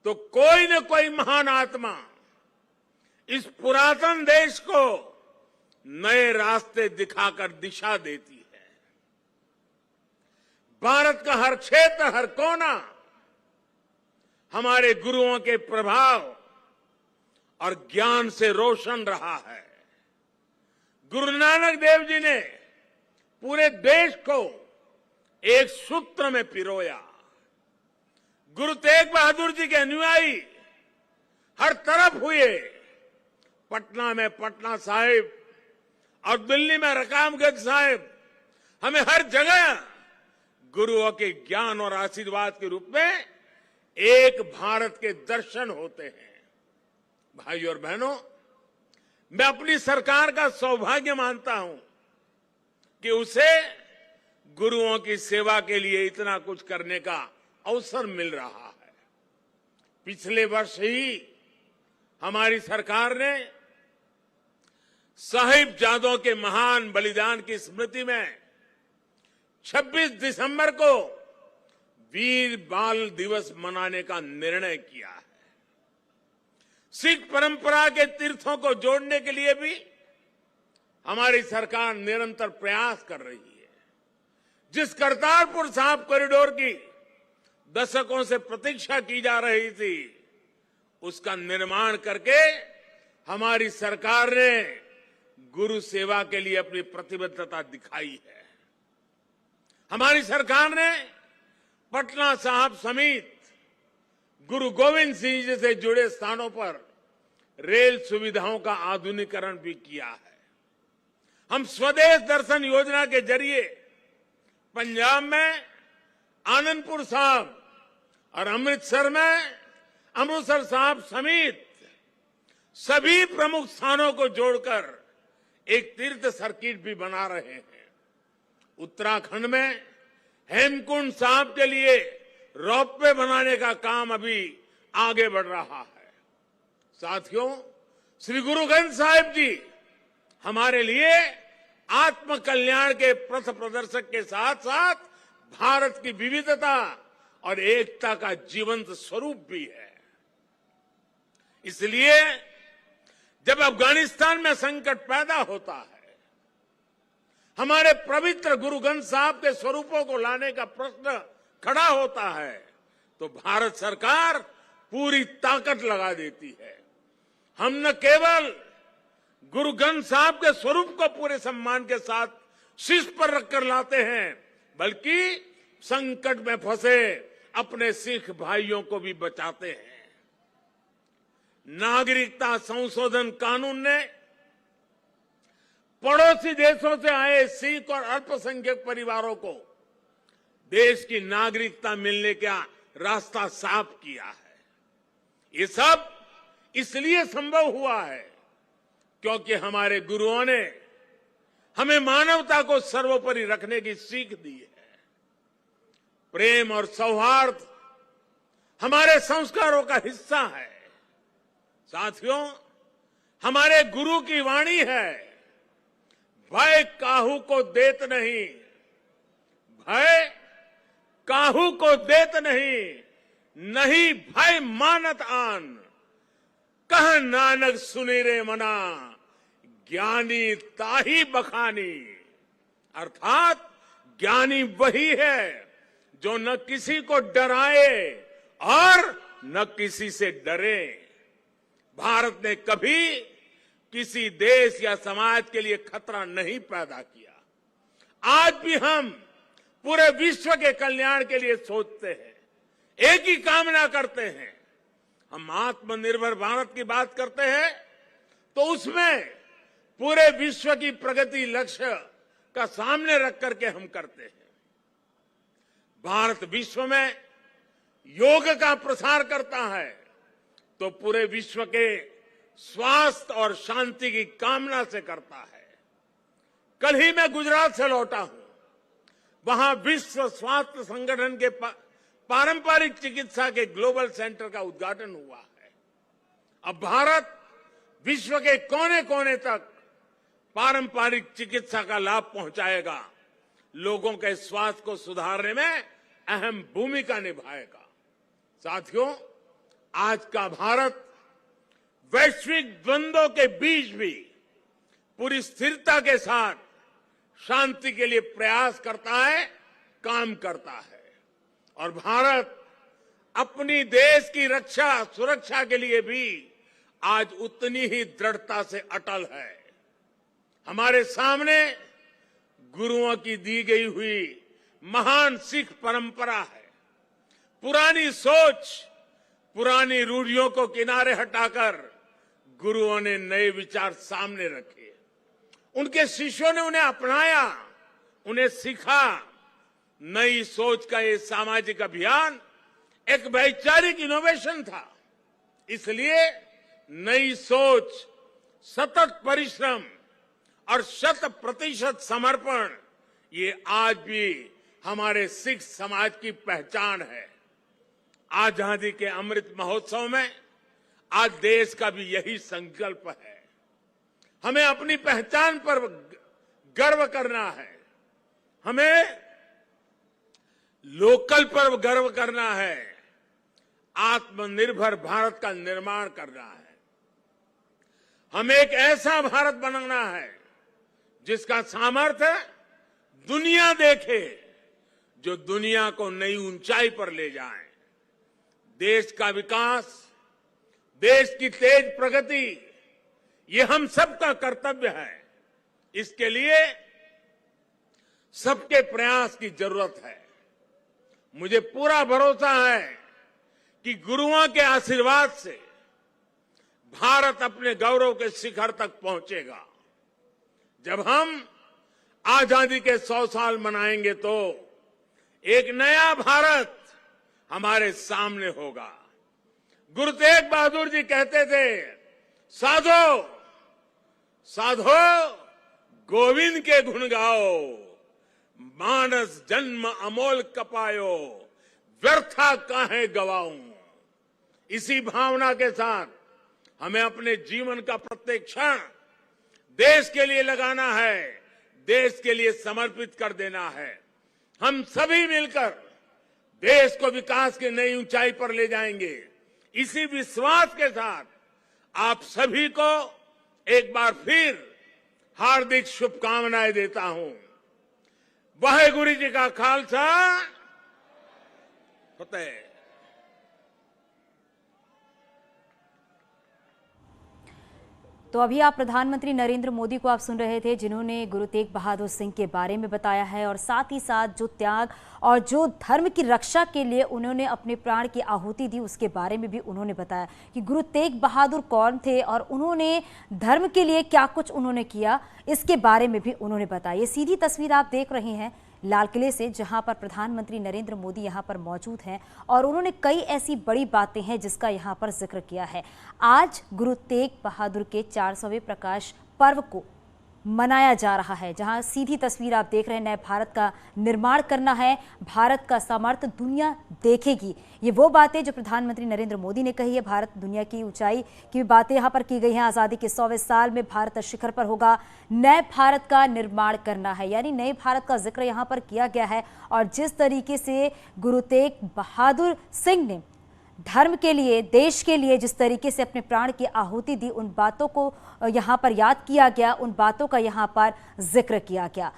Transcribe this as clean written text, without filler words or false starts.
तो कोई न कोई महान आत्मा इस पुरातन देश को नए रास्ते दिखाकर दिशा देती है। भारत का हर क्षेत्र, हर कोना हमारे गुरुओं के प्रभाव और ज्ञान से रोशन रहा है। गुरु नानक देव जी ने पूरे देश को एक सूत्र में पिरोया। गुरु तेग बहादुर जी के अनुयायी हर तरफ हुए। पटना में पटना साहिब और दिल्ली में रकाबगंज साहिब, हमें हर जगह गुरुओं के ज्ञान और आशीर्वाद के रूप में एक भारत के दर्शन होते हैं। भाइयों और बहनों, मैं अपनी सरकार का सौभाग्य मानता हूं कि उसे गुरुओं की सेवा के लिए इतना कुछ करने का अवसर मिल रहा है। पिछले वर्ष ही हमारी सरकार ने साहिबजादों के महान बलिदान की स्मृति में 26 दिसंबर को वीर बाल दिवस मनाने का निर्णय किया है। सिख परंपरा के तीर्थों को जोड़ने के लिए भी हमारी सरकार निरंतर प्रयास कर रही है। जिस करतारपुर साहिब कॉरिडोर की दशकों से प्रतीक्षा की जा रही थी, उसका निर्माण करके हमारी सरकार ने गुरु सेवा के लिए अपनी प्रतिबद्धता दिखाई है। हमारी सरकार ने पटना साहिब समेत गुरु गोविंद सिंह जी से जुड़े स्थानों पर रेल सुविधाओं का आधुनिकीकरण भी किया है। हम स्वदेश दर्शन योजना के जरिए पंजाब में आनंदपुर साहिब और अमृतसर में अमृतसर साहिब समेत सभी प्रमुख स्थानों को जोड़कर एक तीर्थ सर्किट भी बना रहे हैं। उत्तराखंड में हेमकुंड साहिब के लिए रोपवे बनाने का काम अभी आगे बढ़ रहा है। साथियों, श्री गुरु ग्रंथ साहिब जी हमारे लिए आत्म कल्याण के पथ प्रदर्शक के साथ साथ भारत की विविधता और एकता का जीवंत स्वरूप भी है। इसलिए जब अफगानिस्तान में संकट पैदा होता है, हमारे पवित्र गुरु ग्रंथ साहिब के स्वरूपों को लाने का प्रश्न खड़ा होता है, तो भारत सरकार पूरी ताकत लगा देती है। हम न केवल गुरु ग्रंथ साहिब के स्वरूप को पूरे सम्मान के साथ शीर्ष पर रखकर लाते हैं, बल्कि संकट में फंसे अपने सिख भाइयों को भी बचाते हैं। नागरिकता संशोधन कानून ने पड़ोसी देशों से आए सिख और अल्पसंख्यक परिवारों को देश की नागरिकता मिलने का रास्ता साफ किया है। ये सब इसलिए संभव हुआ है क्योंकि हमारे गुरुओं ने हमें मानवता को सर्वोपरि रखने की सीख दी है। प्रेम और सौहार्द हमारे संस्कारों का हिस्सा है। साथियों, हमारे गुरु की वाणी है, भय काहू को देत नहीं, भय काहू को देत नहीं, नहीं भय मानत आन, कह नानक सुनी रे मना, ज्ञानी ताही बखानी। अर्थात ज्ञानी वही है जो न किसी को डराए और न किसी से डरे। भारत ने कभी किसी देश या समाज के लिए खतरा नहीं पैदा किया। आज भी हम पूरे विश्व के कल्याण के लिए सोचते हैं, एक ही कामना करते हैं। हम आत्मनिर्भर भारत की बात करते हैं तो उसमें पूरे विश्व की प्रगति लक्ष्य का सामने रख करके हम करते हैं। भारत विश्व में योग का प्रसार करता है तो पूरे विश्व के स्वास्थ्य और शांति की कामना से करता है। कल ही मैं गुजरात से लौटा हूं। वहां विश्व स्वास्थ्य संगठन के पारंपरिक चिकित्सा के ग्लोबल सेंटर का उद्घाटन हुआ है। अब भारत विश्व के कोने कोने तक पारंपरिक चिकित्सा का लाभ पहुंचाएगा, लोगों के स्वास्थ्य को सुधारने में अहम भूमिका निभाएगा। साथियों, आज का भारत वैश्विक द्वंद्वों के बीच भी पूरी स्थिरता के साथ शांति के लिए प्रयास करता है, काम करता है। और भारत अपनी देश की रक्षा सुरक्षा के लिए भी आज उतनी ही दृढ़ता से अटल है। हमारे सामने गुरुओं की दी गई हुई महान सिख परंपरा है। पुरानी सोच, पुरानी रूढ़ियों को किनारे हटाकर गुरुओं ने नए विचार सामने रखे। उनके शिष्यों ने उन्हें अपनाया, उन्हें सीखा। नई सोच का ये सामाजिक अभियान एक वैचारिक इनोवेशन था। इसलिए नई सोच, सतत परिश्रम और 100% समर्पण ये आज भी हमारे सिख समाज की पहचान है। आजादी के अमृत महोत्सव में आज देश का भी यही संकल्प है। हमें अपनी पहचान पर गर्व करना है, हमें लोकल पर गर्व करना है, आत्मनिर्भर भारत का निर्माण करना है। हमें एक ऐसा भारत बनाना है जिसका सामर्थ्य दुनिया देखे, जो दुनिया को नई ऊंचाई पर ले जाए। देश का विकास, देश की तेज प्रगति, ये हम सबका कर्तव्य है। इसके लिए सबके प्रयास की जरूरत है। मुझे पूरा भरोसा है कि गुरुओं के आशीर्वाद से भारत अपने गौरव के शिखर तक पहुंचेगा। जब हम आजादी के 100 साल मनाएंगे तो एक नया भारत हमारे सामने होगा। गुरु तेग बहादुर जी कहते थे, साधो साधो गोविंद के गुण गाओ, मानस जन्म अमोल कपायो, व्यर्था काहे गवाऊं। इसी भावना के साथ हमें अपने जीवन का प्रत्येक क्षण देश के लिए लगाना है, देश के लिए समर्पित कर देना है। हम सभी मिलकर देश को विकास की नई ऊंचाई पर ले जाएंगे। इसी विश्वास के साथ आप सभी को एक बार फिर हार्दिक शुभकामनाएं देता हूं। वाहेगुरु जी का खालसा, फतेह। तो अभी आप प्रधानमंत्री नरेंद्र मोदी को आप सुन रहे थे, जिन्होंने गुरु तेग बहादुर सिंह के बारे में बताया है और साथ ही साथ जो त्याग और जो धर्म की रक्षा के लिए उन्होंने अपने प्राण की आहुति दी, उसके बारे में भी उन्होंने बताया कि गुरु तेग बहादुर कौन थे और उन्होंने धर्म के लिए क्या कुछ उन्होंने किया, इसके बारे में भी उन्होंने बताया। ये सीधी तस्वीर आप देख रहे हैं लाल किले से, जहां पर प्रधानमंत्री नरेंद्र मोदी यहां पर मौजूद हैं और उन्होंने कई ऐसी बड़ी बातें हैं जिसका यहां पर जिक्र किया है। आज गुरु तेग बहादुर के 400वें प्रकाश पर्व को मनाया जा रहा है, जहां सीधी तस्वीर आप देख रहे हैं, नए भारत का निर्माण करना है, भारत का सामर्थ्य दुनिया देखेगी। ये वो बातें जो प्रधानमंत्री नरेंद्र मोदी ने कही है। भारत दुनिया की ऊंचाई की बातें यहां पर की गई हैं। आजादी के 100वें साल में भारत शिखर पर होगा, नए भारत का निर्माण करना है, यानी नए भारत का जिक्र यहां पर किया गया है। और जिस तरीके से गुरु तेग बहादुर सिंह ने धर्म के लिए, देश के लिए जिस तरीके से अपने प्राण की आहुति दी, उन बातों को यहाँ पर याद किया गया, उन बातों का यहाँ पर जिक्र किया गया।